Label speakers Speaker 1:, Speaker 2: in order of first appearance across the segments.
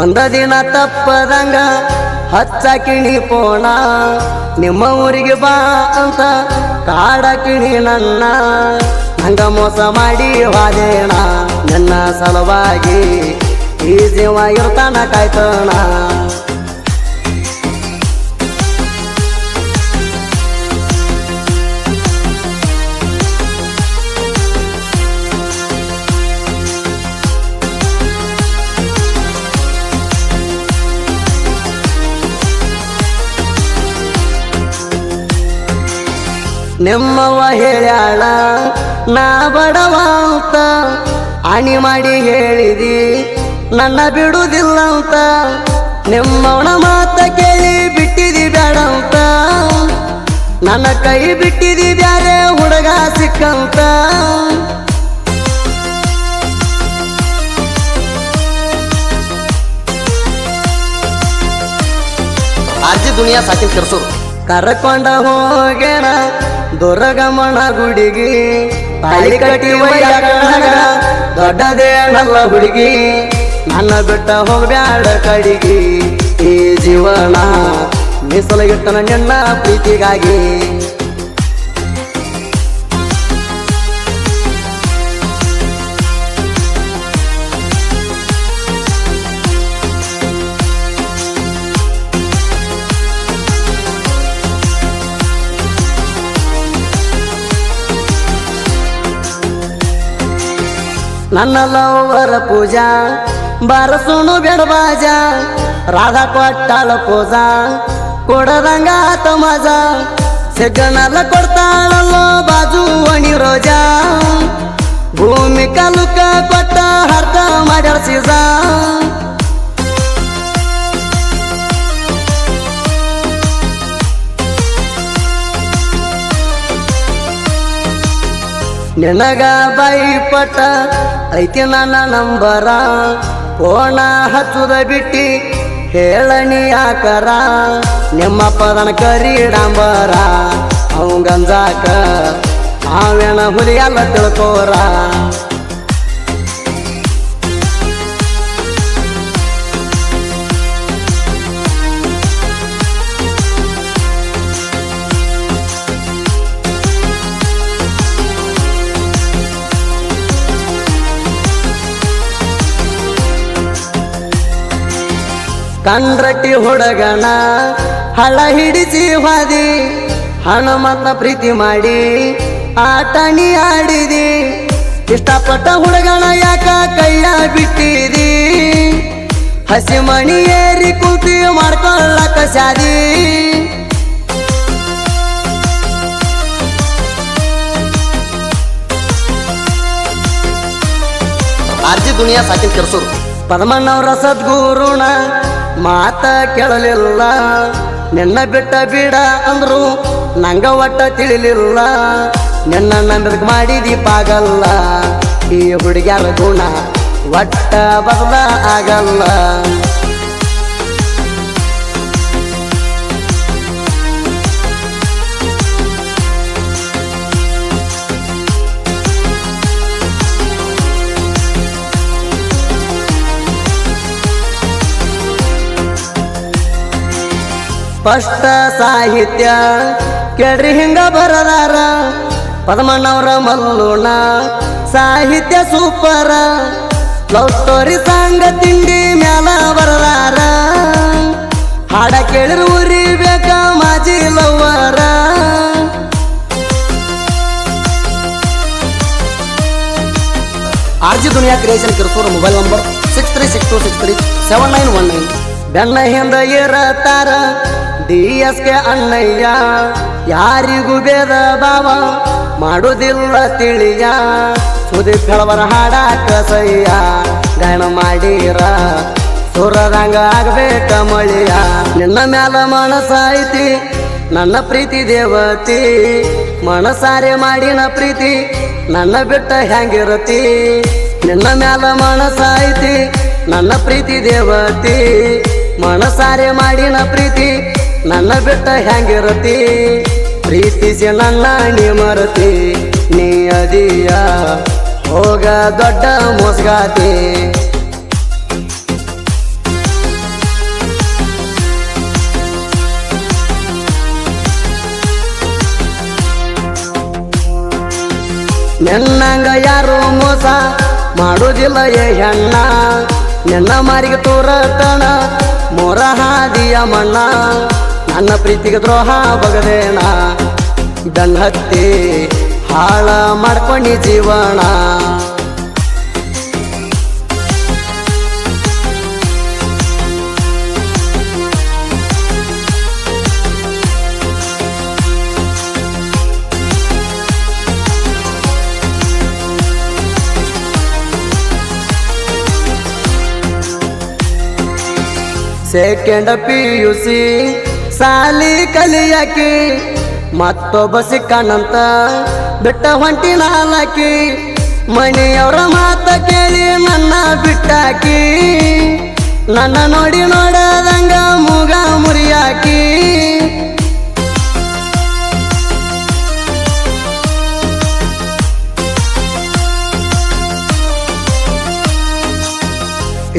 Speaker 1: ಒಂದ ದಿನ ತಪ್ಪದಂಗ ಹಚ್ಚಾಕಿಣಿ ಪೋಣ ನಿಮ್ಮ ಊರಿಗೆ ಬಾ ಅಂತ ಕಾಡಕಿಣಿ ನನ್ನ ಹಂಗ ಮೋಸ ಮಾಡಿ ವಾದೇಣ ನನ್ನ ಸಲುವಾಗಿ ಈ ಜೀವ ಇರ್ತಾನ ಕಾಯ್ತಾನ ನಿಮ್ಮವ್ವ ಹೇಳ್ಯಾಳ ನಾ ಬಡವ ಅಂತ ಆಣಿ ಮಾಡಿ ಹೇಳಿದಿ ನನ್ನ ಬಿಡುವುದಿಲ್ಲ ಅಂತ ನಿಮ್ಮವನ ಮಾತ ಕೇಳಿ ಬಿಟ್ಟಿದಿ ಬೇಡ ಅಂತ ನನ್ನ ಕೈ ಬಿಟ್ಟಿದಿ ಬ್ಯಾರೆ ಹುಡುಗ ಸಿಕ್ಕಂತ
Speaker 2: ಆರ್ಜಿ ದುನಿಯಾ ಸಾಕಿನ ಕೆರ್ಸೋರು
Speaker 1: ಕರ್ಕೊಂಡ ಹೋಗೇಣ ದುರ್ಗಮ್ಮನ ಗುಡಿಗಿ ತಾಳಿ ಕಟ್ಟಿ ಒಯ್ಯಾಗ ದೊಡ್ಡದೇನಲ್ಲ ಹುಡುಗಿ ನನ್ನ ಬಿಟ್ಟ ಹೋಗ್ಬ್ಯಾಡ ಕಡಿಗಿ ಈ ಜೀವನ ಮೀಸಲಿಗಿಟ್ಟನ ನಿನ್ನ ಪ್ರೀತಿಗಾಗಿ ನನ್ನ ಲವರ ಪೂಜಾ ಬಾರಸುಣು ಬೆಡಬಾಜ ರಾಧಾ ಕೊಟ್ಟಾಳ ಪೂಜಾ ಕೊಡದಂಗ ಆತ ಮಜ ಸಿಗ್ನಲ್ಲ ಕೊಡ್ತಾಳಲ್ಲೋ ಬಾಜು ಒಣಿ ರೋಜಾ ಭೂಮಿ ಕಲುಕ ಕೊಟ್ಟ ಹರ್ತ ಮಾಡ್ಯಾಳ ಸೀಜ ನಿನಗ ಬೈಪಟ್ಟ ಐತಿ ನನ್ನ ನಂಬರ ಫೋನ ಹಚ್ಚುದ ಬಿಟ್ಟಿ ಹೇಳನಿ ಯಾಕರ ನಿಮ್ಮ ಪದನ ಕರಿ ಡಾಂಬರ ಅವಂಗಂಜಾಕ ಅವೇನ ಹುಲಿ ಎಲ್ಲ ತಿಳ್ಕೋರ ಕಂಡ್ರಟ್ಟಿ ಹುಡುಗನ ಹಳ ಹಿಡಿಸಿ ಹಾದಿ ಹನುಮಂತ ಪ್ರೀತಿ ಮಾಡಿ ಆಟಣಿ ಆಡಿದಿ ಇಷ್ಟಪಟ್ಟ ಹುಡುಗನ ಯಾಕ ಕೈಯ ಬಿಟ್ಟಿದಿ ಹಸಿ ಮಣಿ ಏರಿ ಕುಂತಿ ಮಾಡ್ಕೊಳ್ಳಕ ಸಾದಿ
Speaker 2: ಆರ್ಜಿ ದುನಿಯಾ ಸಾಕಿನ ಕೆರ್ಸೋರು
Speaker 1: ಪದ್ಮಣ್ಣವ್ರ ಸದ್ಗುರುಣ ಮಾತ ಕೇಳಲಿಲ್ಲ ನಿನ್ನ ಬಿಟ್ಟ ಬಿಡ ಅಂದ್ರು ನಂಗ ಒಟ್ಟ ತಿಳಿಲಿಲ್ಲ ನಿನ್ನ ನಂಬಿಕೆ ಮಾಡಿದಿ ಪಾಗಲ್ಲ ಈ ಹುಡುಗ್ಯಾರ ಗುಣ ಒಟ್ಟ ಬದಲ ಆಗಲ್ಲ ಸ್ಪಷ್ಟ ಸಾಹಿತ್ಯ ಕೇಳ್ರಿ ಹಿಂಗ ಬರದಾರ ಪದ್ಮಣ್ಣವ್ರ ಮಲ್ಲುಣ ಸಾಹಿತ್ಯ ಸೂಪರ ಲವ್ ಸ್ಟೋರಿ ಸಾಂಗ ತಿಂಡಿ ಮ್ಯಾಲ ಬರದಾರ ಹಾಡ ಕೇಳಿರು ಊರಿ ಬೇಕ ಮಾಜಿ ಲವ್ವರ
Speaker 2: ಆರ್ಜಿ ದುನಿಯಾ ಕ್ರಿಯೇಷನ್ ಕೆರ್ಸೋರು ಮೊಬೈಲ್ ನಂಬರ್ 6362637919
Speaker 1: ಬೆನ್ನ ಹಿಂದ ಇರತಾರ DSK ಅಣ್ಣಯ್ಯ ಯಾರಿಗೂ ಬೇದ ಭಾವ ಮಾಡುವುದಿಲ್ಲ ತಿಳಿಯ ಸುದಿ ಕೆಳವರ ಹಾಡಾಕ ಸಯ್ಯ ಗಾಯನ ಮಾಡಿರ ಸುರದಂಗ ಆಗ್ಬೇಕ ಮಳಿಯ ನಿನ್ನ ಮ್ಯಾಲ ಮನಸಾಯ್ತಿ ನನ್ನ ಪ್ರೀತಿ ದೇವತಿ ಮನಸಾರೆ ಮಾಡಿನ ಪ್ರೀತಿ ನನ್ನ ಬಿಟ್ಟ ಹೆಂಗಿರತಿ ನಿನ್ನ ಮ್ಯಾಲ ಮನಸಾಯ್ತಿ ನನ್ನ ಪ್ರೀತಿ ದೇವತಿ ಮನಸಾರೆ ಮಾಡಿನ ಪ್ರೀತಿ ನನ್ನ ಬಿಟ್ಟ ಹೆಂಗಿರತಿ ಪ್ರೀತಿಸಿ ನನ್ನ ನೀ ಮರತಿ ನೀ ಅದಿಯ ಹೋಗ ದೊಡ್ಡ ಮೋಸ್ಗಾತಿ ನಿನ್ನಂಗ ಯಾರು ಮೋಸ ಮಾಡುವುದಿಲ್ಲ ಏ ಹೆಣ್ಣ ನಿನ್ನ ಮಾರಿಗೆ ತೋರತಣ ಮೋರ ಹಾದಿಯ ಮಣ್ಣ ನನ್ನ ಪ್ರೀತಿಗೆ ದ್ರೋಹ ಬಗದೇಣ ಬೆನ್ನ ಹತ್ತಿ ಹಾಳ ಮಾಡ್ಕೊಂಡಿ ಜೀವನ ಸೆಕೆಂಡ್ PUC ಸಾಲಿ ಕಲಿಯಾಕಿ ಮತ್ತೊಬ್ಬ ಸಿಕ್ಕನಂತ ಬಿಟ್ಟ ಹೊಂಟಿ ನಾಲಕಿ ಮನೆಯವರ ಮಾತ ಕೇಳಿ ನನ್ನ ಬಿಟ್ಟಾಕಿ ನನ್ನ ನೋಡಿ ನೋಡದಂಗ ಮೂಗ ಮುರಿಯಾಕಿ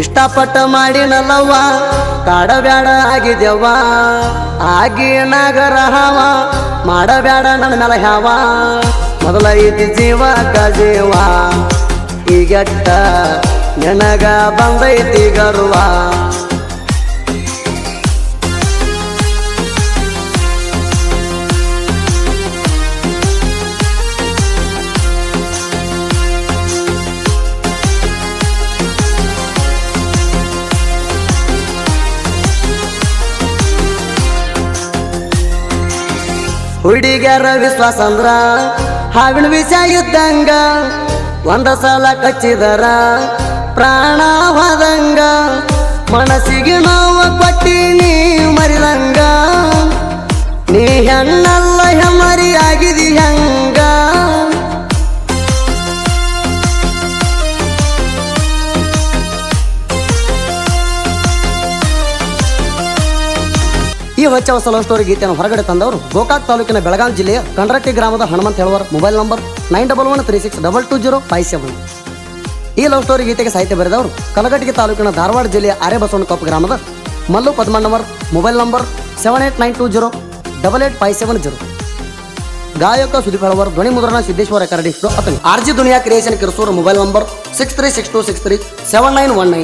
Speaker 1: ಇಷ್ಟಪಟ್ಟ ಮಾಡಿನಲ್ಲವ್ವ ಕಾಡಬ್ಯಾಡ ಆಗಿದ್ಯವ್ವ ಆಗಿ ನಗರ ಹಾವ ಮಾಡಬ್ಯಾಡ ನನ್ನ ಮೇಲೆ ಹಾವ ಮೊದಲ ಐತಿ ಜೀವಕ ಜೀವ ಈಗಟ್ಟ ನನಗ ಬಂದೈತಿ ಗರ್ವ ಹುಡುಗ್ಯಾರ ವಿಶ್ವಾಸ ಅಂದ್ರ ಹಾವಿನ ವಿಷ ಇದ್ದಂಗ ಒಂದ ಸಲ ಕಚ್ಚಿದರ ಪ್ರಾಣ ಹೋದಂಗ ಮನಸ್ಸಿಗೆ ನೋವ ಕೊಟ್ಟಿನಿ ಮರಿದಂಗ ನೀ ಹೆಣ್ಣಲ್ಲ ಹೆಮ್ಮರಿ ಆಗಿದಿ ಹಂಗ ಈ ಹೊಚ್ಚ ಹೊಸ ಲವ್ ಸ್ಟೋರಿ ಗೀತೆಯನ್ನು ಹೊರಗಡೆ ತಂದವರು ಗೋಕಾಕ್ ತಾಲೂಕಿನ ಬೆಳಗಾವಿ ಜಿಲ್ಲೆಯ ಕಂಡ್ರಟ್ಟಿ ಗ್ರಾಮದ ಹನುಮಂತ ಹೇಳುವರ್ ಮೊಬೈಲ್ ನಂಬರ್ 91362227. ಈ ಲವ್ ಸ್ಟೋರಿ ಗೀತೆಗೆ ಸಾಹಿತ್ಯ ಬರೆದವರು ಕಲಘಟಗಿ ತಾಲೂಕಿನ ಧಾರವಾಡ ಜಿಲ್ಲೆಯ ಆರ್ಯಬಸವನಕೊಪ್ಪ ಗ್ರಾಮದ ಮಲ್ಲು ಪದ್ಮಣ್ಣವರ್ ಮೊಬೈಲ್ ನಂಬರ್ 7892088570. ಗಾಯಕ ಸುದೀಪ್ ಹೇಳುವರ್ ಧ್ವನಿ ಮುದ್ರಣ ಸಿದ್ದೇಶ್ವರ ರೆಕಾರ್ಡಿಂಗ್ RG ದುನಿಯಾ ಕ್ರಿಯೇಷನ್ ಕಿರಸೂರು ಮೊಬೈಲ್ ನಂಬರ್ 6362637919.